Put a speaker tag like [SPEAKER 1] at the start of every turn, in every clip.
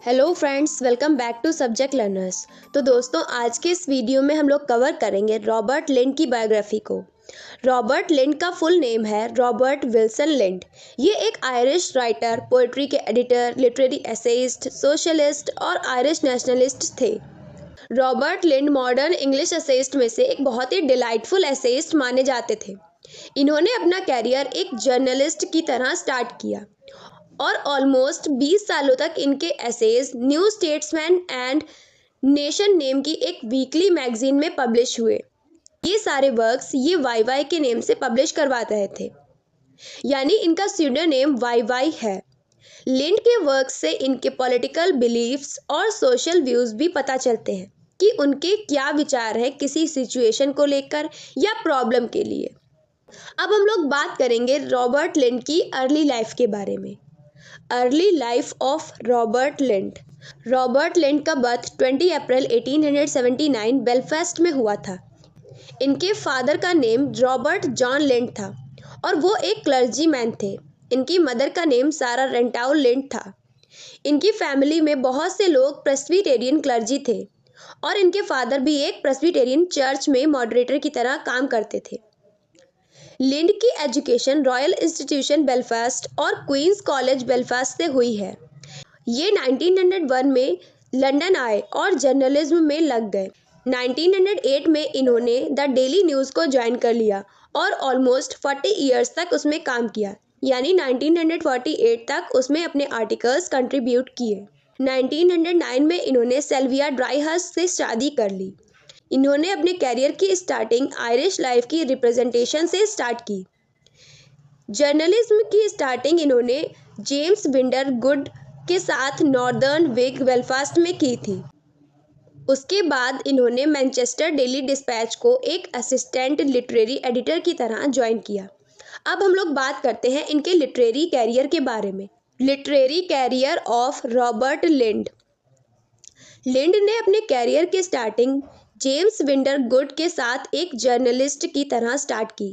[SPEAKER 1] Hello friends, welcome back to subject learners. तो दोस्तों, आज के इस वीडियो में हम लोग कवर करेंगे रॉबर्ट लिंड की बायोग्राफी को। रॉबर्ट लिंड का फुल नेम है रॉबर्ट विल्सन लिंड। ये एक आयरिश राइटर, पोएट्री के एडिटर, लिटरेरी एसेइस्ट, सोशलिस्ट और आयरिश नेशनलिस्ट थे। रॉबर्ट लिंड मॉडर्न इंग्लिश एसेइस्ट में से एक बहुत ही डिलाइटफुल एसेइस्ट माने जाते थे। इन्होंने अपना कैरियर एक जर्नलिस्ट की तरह स्टार्ट किया और ऑलमोस्ट 20 सालों तक इनके essays new statesman and nation name की एक वीकली मैगजीन में पब्लिश हुए। ये सारे वर्क्स ये वाई वाई के नेम से पब्लिश करवाते रहे थे, यानी इनका स्यूडोनेम वाई वाई है। लिंड के वर्क से इनके पॉलिटिकल बिलीफ्स और सोशल व्यूज भी पता चलते हैं कि उनके क्या विचार है किसी सिचुएशन को लेकर या प्रॉब्लम के लिए। अब हम लोग बात करेंगे रॉबर्ट लिंड की अर्ली लाइफ के बारे में। Early life of Robert Lynd. Robert Lynd का बर्थ 20 अप्रैल 1879 बेलफास्ट में हुआ था। इनके फादर का नेम रॉबर्ट जॉन लिंड था और वो एक क्लर्जी मैन थे। इनकी मदर का नेम सारा रेंटाउ लिंड था। इनकी फैमिली में बहुत से लोग प्रेस्बिटेरियन क्लर्जी थे और इनके फादर भी एक प्रेस्बिटेरियन चर्च में मॉडरेटर की तरह काम करते थे। लिंड की एजुकेशन रॉयल इंस्टीट्यूशन बेलफास्ट और क्वींस कॉलेज बेलफास्ट से हुई है। ये 1901 में लंदन आए और जर्नलिज्म में लग गए। 1908 में इन्होंने द डेली न्यूज़ को ज्वाइन कर लिया और ऑलमोस्ट 40 इयर्स तक उसमें काम किया, यानी 1948 तक उसमें अपने आर्टिकल्स कंट्रीब्यूट किए। 1909 में इन्होंने सेल्विया ड्राइहर्स्ट से शादी कर ली। इन्होंने अपने कैरियर की स्टार्टिंग आयरिश लाइफ की रिप्रेजेंटेशन से स्टार्ट की। जर्नलिज्म की स्टार्टिंग इन्होंने जेम्स विंडर गुड के साथ नॉर्दर्न विग बेलफास्ट में की थी। उसके बाद इन्होंने मैनचेस्टर डेली डिस्पैच को एक असिस्टेंट लिटरेरी एडिटर की तरह ज्वाइन किया। अब हम लोग बात करते हैं इनके लिटरेरी कैरियर के बारे में। Literary career of Robert Lynd. Lynd ने अपने कैरियर की स्टार्टिंग जेम्स विंडर गुड के साथ एक जर्नलिस्ट की तरह स्टार्ट की।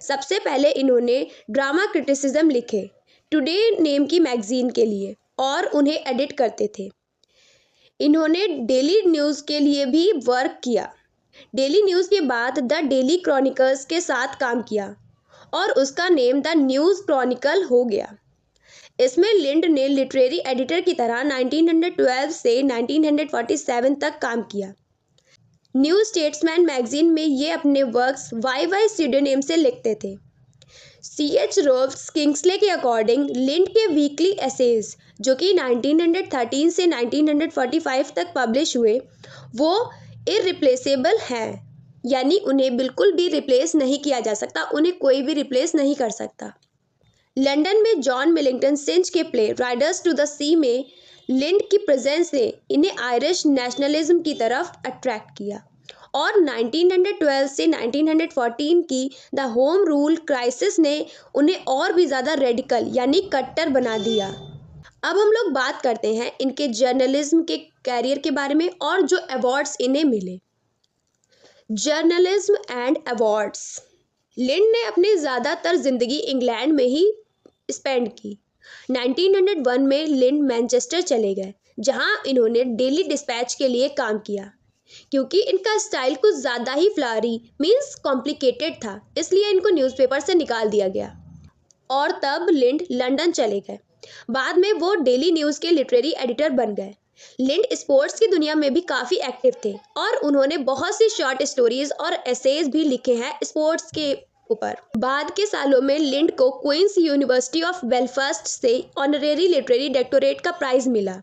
[SPEAKER 1] सबसे पहले इन्होंने ड्रामा क्रिटिसिज्म लिखे टुडे नेम की मैगजीन के लिए और उन्हें एडिट करते थे। इन्होंने डेली न्यूज़ के लिए भी वर्क किया। डेली न्यूज़ के बाद द डेली क्रॉनिकल्स के साथ काम किया और उसका नेम द न्यूज़ क्रॉनिकल हो गया। इसमें लिंड ने लिटरेरी एडिटर की तरह 1912 से 1947 तक काम किया। न्यू स्टेट्समैन मैगजीन में ये अपने वर्क्स वाई वाई स्यूडोनेम से लिखते थे। C.H. रोब्स किंग्सले के अकॉर्डिंग लिंड के वीकली एसेज जो कि 1913 से 1945 तक पब्लिश हुए वो इररिप्लेसेबल हैं, यानी उन्हें बिल्कुल भी रिप्लेस नहीं किया जा सकता, उन्हें कोई भी रिप्लेस नहीं कर सकता। लंदन में जॉन मिलिंगटन सिंच के प्ले राइडर्स टू द सी में लिंड की प्रेजेंस ने इन्हें आयरिश नेशनलिज्म की तरफ अट्रैक्ट किया और 1912 से 1914 की द होम रूल क्राइसिस ने उन्हें और भी ज़्यादा रेडिकल यानी कट्टर बना दिया। अब हम लोग बात करते हैं इनके जर्नलिज्म के कैरियर के बारे में और जो अवार्ड्स इन्हें मिले। Journalism and awards. लिंड ने अपनी ज़्यादातर ज़िंदगी इंग्लैंड में ही स्पेंड की। 1901 में लिंड मैनचेस्टर चले गए जहां इन्होंने डेली डिस्पैच के लिए काम किया। क्योंकि इनका स्टाइल कुछ ज़्यादा ही फ्लारी मीन्स कॉम्प्लिकेटेड था, इसलिए इनको न्यूज़पेपर से निकाल दिया गया और तब लिंड लंदन चले गए। बाद में वो डेली न्यूज़ के लिटरेरी एडिटर बन गए। लिंड स्पोर्ट्स की दुनिया में भी काफ़ी एक्टिव थे और उन्होंने बहुत सी शॉर्ट स्टोरीज और एसेज भी लिखे हैं स्पोर्ट्स के ऊपर। बाद के सालों में लिंड को क्वींस यूनिवर्सिटी ऑफ बेलफास्ट से ऑनरेरी लिटरेरी डॉक्टरेट का प्राइज मिला।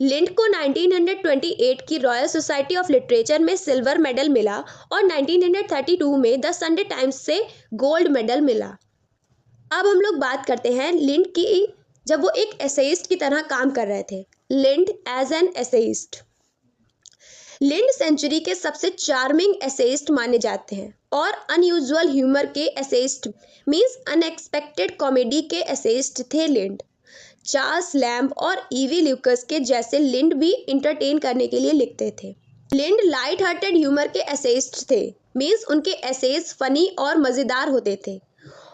[SPEAKER 1] लिंड को 1928 की रॉयल सोसाइटी ऑफ लिटरेचर में सिल्वर मेडल मिला और 1932 में द संडे टाइम्स से गोल्ड मेडल मिला। अब हम लोग बात करते हैं लिंड की जब वो एक एसेइस्ट की तरह काम कर रहे थे। लिंड एज एन एसेइस्ट। लिंड सेंचुरी के सबसे चार्मिंग एसेइस्ट माने जाते हैं और अनयूजुअल ह्यूमर के एसेइस्ट मीन्स अनएक्सपेक्टेड कॉमेडी के एसेइस्ट थे लिंड। चार्ल्स लैम्ब और ईवी ल्यूकस के जैसे लिंड भी इंटरटेन करने के लिए लिखते थे। लिंड लाइट हार्टेड ह्यूमर के एसेइस्ट थे मीन्स उनके एसेज फनी और मज़ेदार होते थे।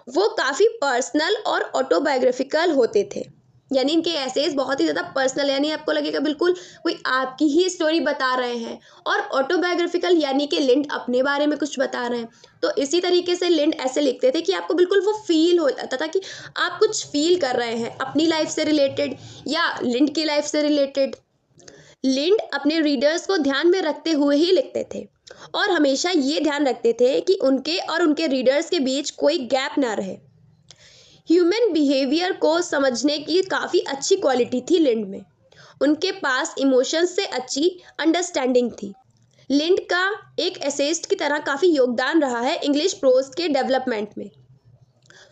[SPEAKER 1] वो काफ़ी पर्सनल और ऑटोबायोग्राफिकल होते थे। यानी इनके एसेज बहुत ही ज़्यादा पर्सनल, यानी आपको लगेगा बिल्कुल कोई आपकी ही स्टोरी बता रहे हैं। और ऑटोबायोग्राफिकल यानी कि लिंड अपने बारे में कुछ बता रहे हैं। तो इसी तरीके से लिंड ऐसे लिखते थे कि आपको बिल्कुल वो फील हो जाता था कि आप कुछ फील कर रहे हैं अपनी लाइफ से रिलेटेड या लिंड की लाइफ से रिलेटेड। लिंड अपने रीडर्स को ध्यान में रखते हुए ही लिखते थे और हमेशा ये ध्यान रखते थे कि उनके और उनके रीडर्स के बीच कोई गैप ना रहे। ह्यूमन बिहेवियर को समझने की काफ़ी अच्छी क्वालिटी थी लिंड में। उनके पास इमोशंस से अच्छी अंडरस्टैंडिंग थी। लिंड का एक एसेइस्ट की तरह काफ़ी योगदान रहा है इंग्लिश प्रोज के डेवलपमेंट में।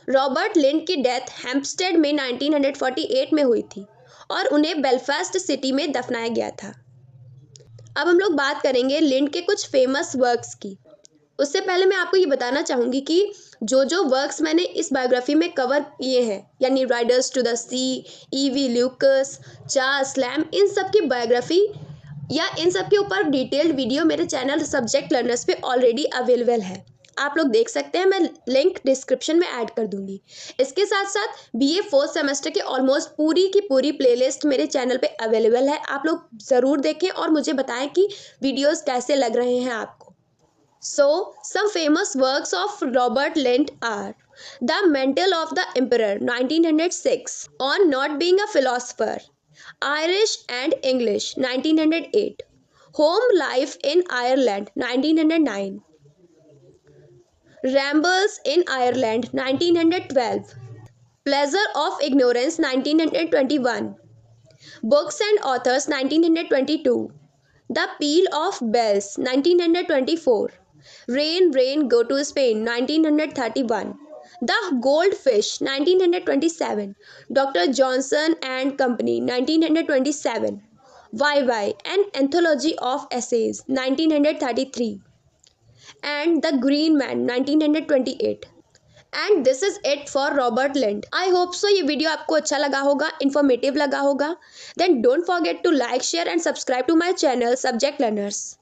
[SPEAKER 1] रॉबर्ट लिंड की डेथ हैम्पस्टेड में 1948 में हुई थी और उन्हें बेलफास्ट सिटी में दफनाया गया था। अब हम लोग बात करेंगे लिंड के कुछ फेमस वर्क्स की। उससे पहले मैं आपको ये बताना चाहूँगी कि जो वर्क्स मैंने इस बायोग्राफी में कवर किए हैं, यानी riders to the sea, E V Lucas, Charles Lamb, इन सब की बायोग्राफी या इन सब के ऊपर डिटेल्ड वीडियो मेरे चैनल सब्जेक्ट लर्नर्स पे ऑलरेडी अवेलेबल है। आप लोग देख सकते हैं, मैं लिंक डिस्क्रिप्शन में ऐड कर दूंगी। इसके साथ साथ बीए फोर्थ सेमेस्टर के ऑलमोस्ट पूरी की पूरी प्लेलिस्ट मेरे चैनल पे अवेलेबल है। आप लोग ज़रूर देखें और मुझे बताएं कि वीडियोस कैसे लग रहे हैं आपको। So, some famous works of Robert Lind are The Mental of the Emperor 1906, On Not Being a Philosopher, Irish and English 1908, Home Life in Ireland 1909, Rambles in Ireland 1912, Pleasure of Ignorance 1921, Books and Authors 1922, The Peal of Bells 1924, Rain, Rain, Go to Spain 1931, The Goldfish 1927, Dr. Johnson and Company 1927, YY, An Anthology of Essays 1933, and The Green Man 1928. And this is it for Robert Lynd. I hope so ये video आपको अच्छा लगा होगा, informative लगा होगा। Then don't forget to like, share and subscribe to my channel subject learners.